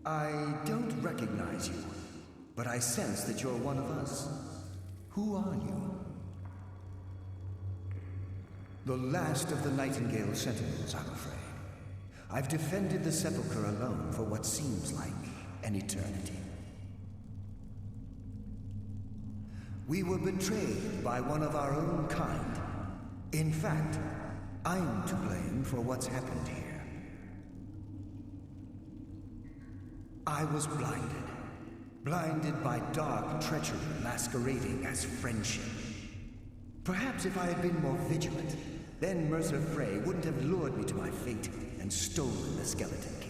I don't recognize you, but I sense that you're one of us. Who are you? The last of the Nightingale Sentinels, I'm afraid. I've defended the Sepulcher alone for what seems like an eternity. We were betrayed by one of our own kind. In fact, I'm to blame for what's happened here. I was blinded by dark treachery masquerading as friendship. Perhaps if I had been more vigilant, then Mercer Frey wouldn't have lured me to my fate and stolen the skeleton key.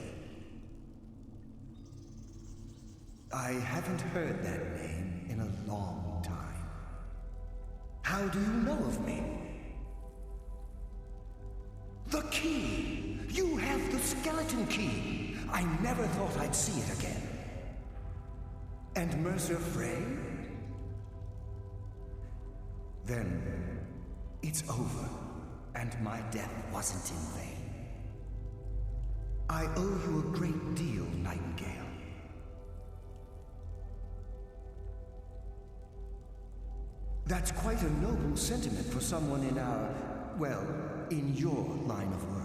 I haven't heard that name in a long time. How do you know of me? The key! You have the skeleton key! I never thought I'd see it again. And Mercer Frey? Then it's over, and my death wasn't in vain. I owe you a great deal, Nightingale. That's quite a noble sentiment for someone in our, well, in your line of work.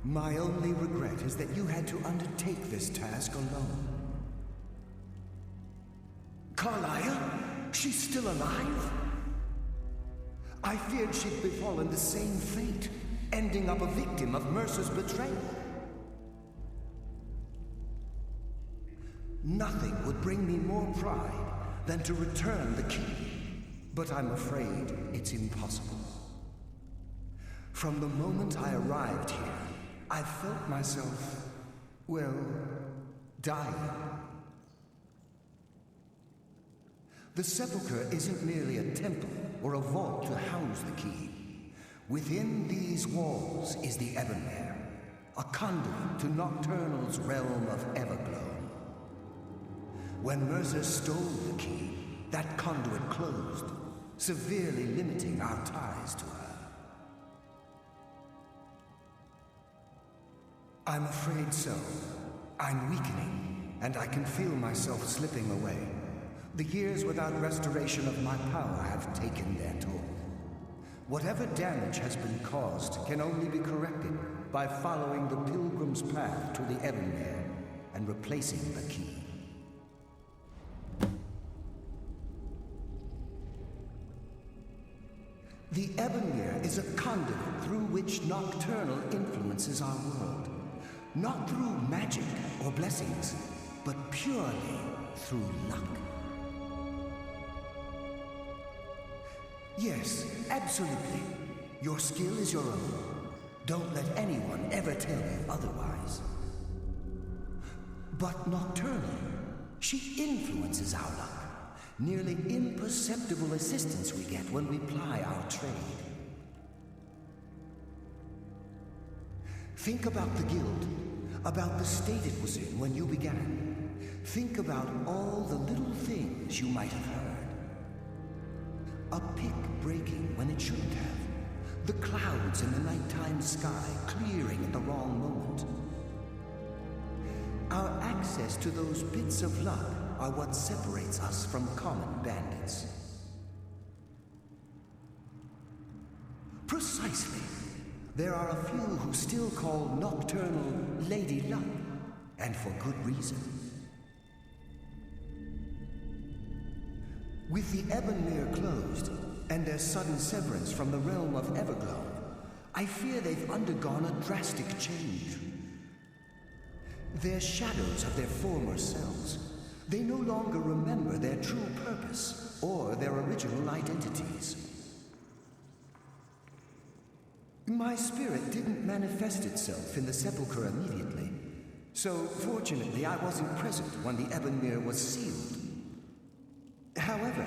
My only regret is that you had to undertake this task alone. Carlia? She's still alive? I feared she'd befallen the same fate, ending up a victim of Mercer's betrayal. Nothing would bring me more pride than to return the key, but I'm afraid it's impossible. From the moment I arrived here, I felt myself, well, dying. The Sepulcher isn't merely a temple or a vault to house the key. Within these walls is the Ebonmere, a conduit to Nocturnal's realm of Everglow. When Mercer stole the key, that conduit closed, severely limiting our ties to her. I'm afraid so. I'm weakening, and I can feel myself slipping away. The years without restoration of my power have taken their toll. Whatever damage has been caused can only be corrected by following the pilgrim's path to the Ebonmere and replacing the key. The Ebonmere is a conduit through which Nocturnal influences our world. Not through magic or blessings, but purely through luck. Yes, absolutely. Your skill is your own. Don't let anyone ever tell you otherwise. But Nocturnal, she influences our luck. Nearly imperceptible assistance we get when we ply our trade. Think about the guild, about the state it was in when you began. Think about all the little things you might have heard. A pick breaking when it shouldn't have. The clouds in the nighttime sky clearing at the wrong moment. Our access to those bits of luck are what separates us from common bandits. Precisely. There are a few who still call Nocturnal Lady Luck, and for good reason. With the Ebonmere closed, and their sudden severance from the realm of Everglow, I fear they've undergone a drastic change. They're shadows of their former selves. They no longer remember their true purpose or their original identities. My spirit didn't manifest itself in the Sepulcher immediately, so fortunately I wasn't present when the Ebonmere was sealed. However,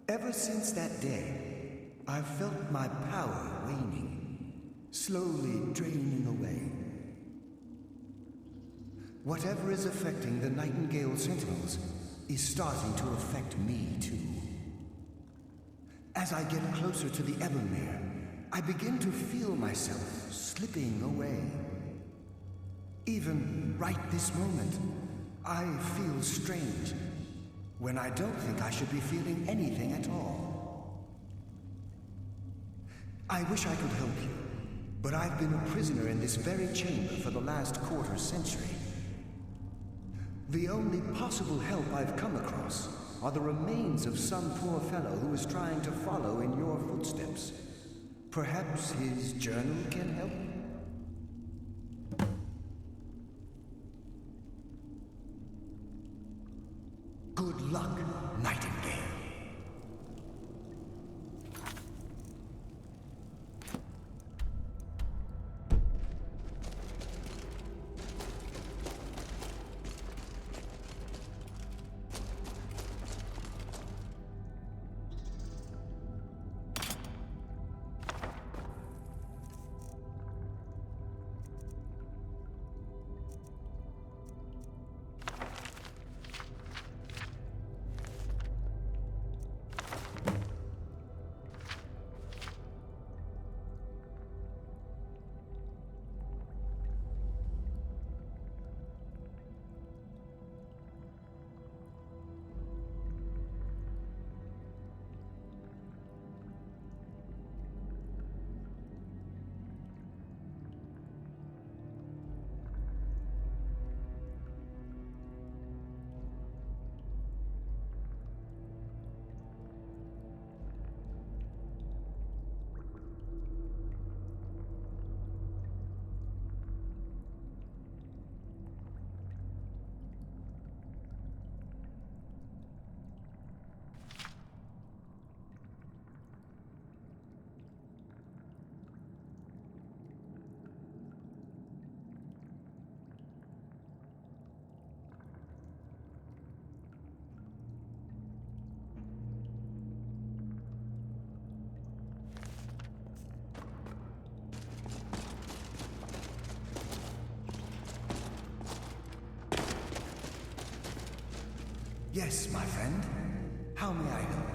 ever since that day, I've felt my power waning, slowly draining away. Whatever is affecting the Nightingale Sentinels is starting to affect me too. As I get closer to the Ebonmere, I begin to feel myself slipping away. Even right this moment, I feel strange, when I don't think I should be feeling anything at all. I wish I could help you, but I've been a prisoner in this very chamber for the last quarter century. The only possible help I've come across are the remains of some poor fellow who is trying to follow in your footsteps. Perhaps his journal can help? Good luck, Nightingale. Yes, my friend. How may I help?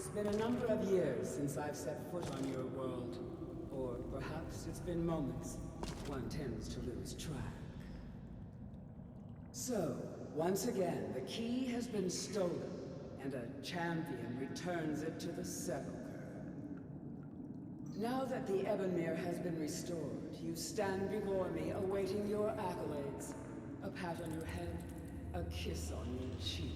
It's been a number of years since I've set foot on your world. Or perhaps it's been moments. One tends to lose track. So, once again, the key has been stolen, and a champion returns it to the Sepulcher. Now that the Ebonmere has been restored, you stand before me awaiting your accolades. A pat on your head, a kiss on your cheek.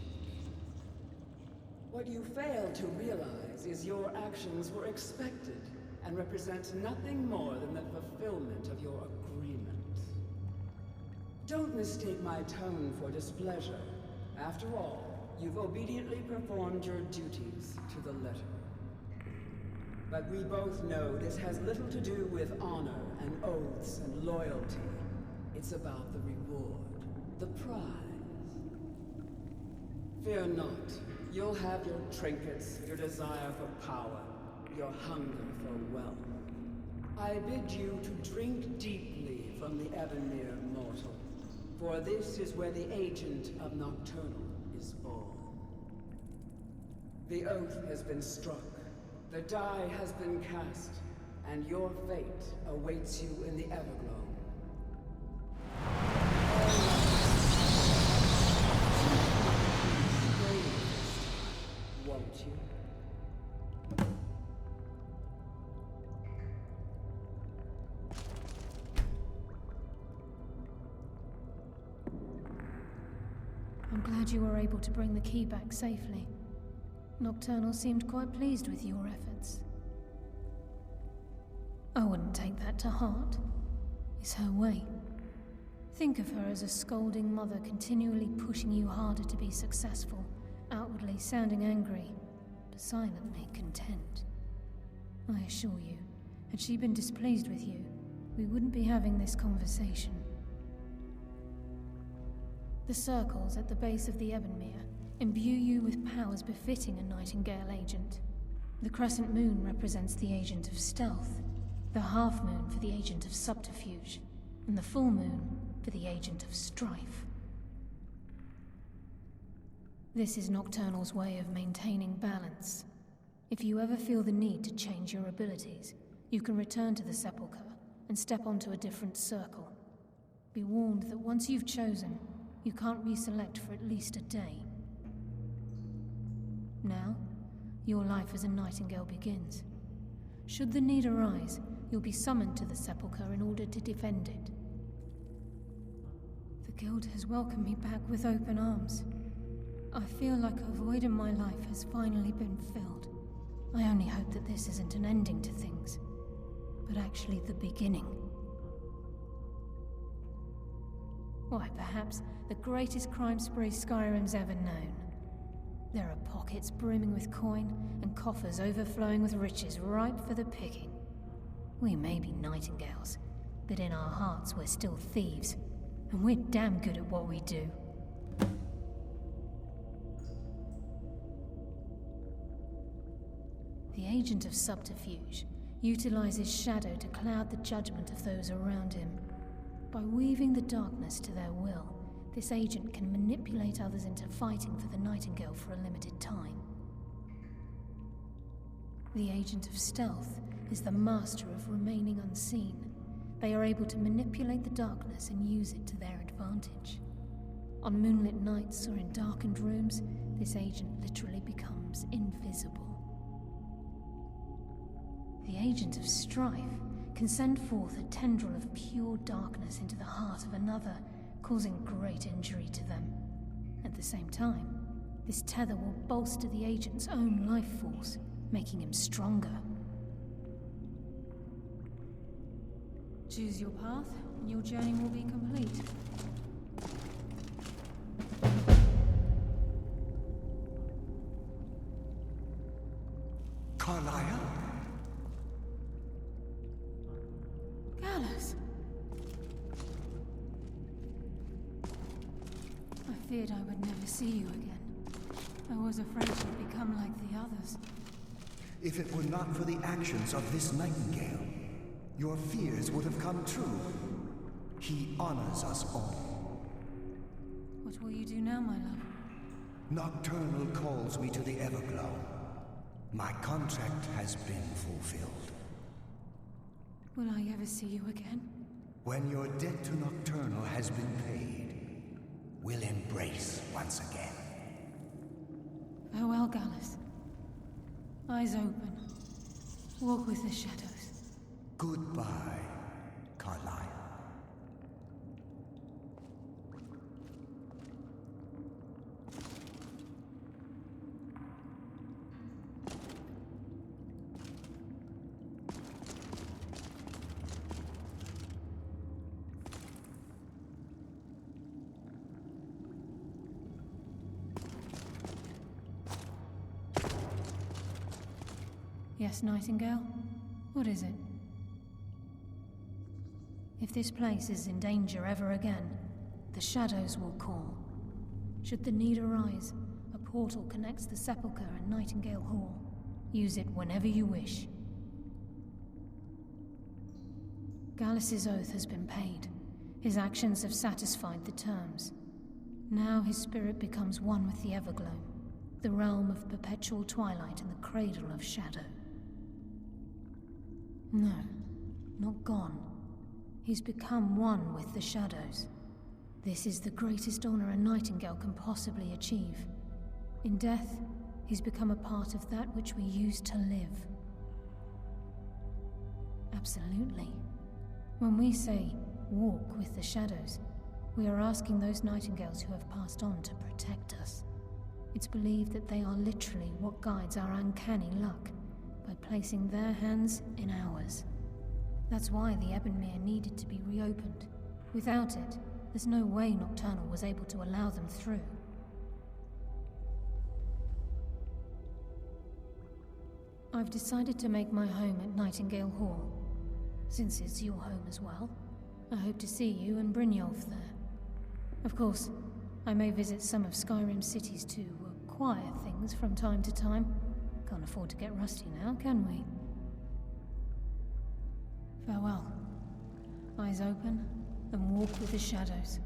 What you fail to realize is your actions were expected and represent nothing more than the fulfillment of your agreement. Don't mistake my tone for displeasure. After all, you've obediently performed your duties to the letter. But we both know this has little to do with honor and oaths and loyalty. It's about the reward, the prize. Fear not. You'll have your trinkets, your desire for power, your hunger for wealth. I bid you to drink deeply from the Ebonmere mortal, for this is where the agent of Nocturnal is born. The oath has been struck, the die has been cast, and your fate awaits you in the Everglow. Won't you? I'm glad you were able to bring the key back safely. Nocturnal seemed quite pleased with your efforts. I wouldn't take that to heart. It's her way. Think of her as a scolding mother continually pushing you harder to be successful, outwardly sounding angry, but silently content. I assure you, had she been displeased with you, we wouldn't be having this conversation. The circles at the base of the Ebonmere imbue you with powers befitting a Nightingale agent. The crescent moon represents the agent of stealth, the half moon for the agent of subterfuge, and the full moon for the agent of strife. This is Nocturnal's way of maintaining balance. If you ever feel the need to change your abilities, you can return to the Sepulcher and step onto a different circle. Be warned that once you've chosen, you can't reselect for at least a day. Now, your life as a Nightingale begins. Should the need arise, you'll be summoned to the Sepulcher in order to defend it. The Guild has welcomed me back with open arms. I feel like a void in my life has finally been filled. I only hope that this isn't an ending to things, but actually the beginning. Why, perhaps the greatest crime spree Skyrim's ever known. There are pockets brimming with coin and coffers overflowing with riches ripe for the picking. We may be Nightingales, but in our hearts we're still thieves, and we're damn good at what we do. The agent of subterfuge utilizes shadow to cloud the judgment of those around him. By weaving the darkness to their will, this agent can manipulate others into fighting for the Nightingale for a limited time. The agent of stealth is the master of remaining unseen. They are able to manipulate the darkness and use it to their advantage. On moonlit nights or in darkened rooms, this agent literally becomes invisible. The agent of strife can send forth a tendril of pure darkness into the heart of another, causing great injury to them. At the same time, this tether will bolster the agent's own life force, making him stronger. Choose your path, and your journey will be complete. Carlisle? Gallus! I feared I would never see you again. I was afraid you'd become like the others. If it were not for the actions of this Nightingale, your fears would have come true. He honors us all. What will you do now, my love? Nocturnal calls me to the Everglow. My contract has been fulfilled. Will I ever see you again? When your debt to Nocturnal has been paid, we'll embrace once again. Farewell, Gallus. Eyes open. Walk with the shadows. Goodbye, Carlyle. Yes, Nightingale? What is it? If this place is in danger ever again, the shadows will call. Should the need arise, a portal connects the Sepulcher and Nightingale Hall. Use it whenever you wish. Gallus's oath has been paid. His actions have satisfied the terms. Now his spirit becomes one with the Everglow, the realm of perpetual twilight and the cradle of shadow. No, not gone. He's become one with the shadows. This is the greatest honor a Nightingale can possibly achieve. In death, he's become a part of that which we used to live. Absolutely. When we say, walk with the shadows, we are asking those Nightingales who have passed on to protect us. It's believed that they are literally what guides our uncanny luck, by placing their hands in ours. That's why the Ebonmere needed to be reopened. Without it, there's no way Nocturnal was able to allow them through. I've decided to make my home at Nightingale Hall. Since it's your home as well, I hope to see you and Brynjolf there. Of course, I may visit some of Skyrim's cities to acquire things from time to time. Can't afford to get rusty now, can we? Farewell. Eyes open, and walk with the shadows.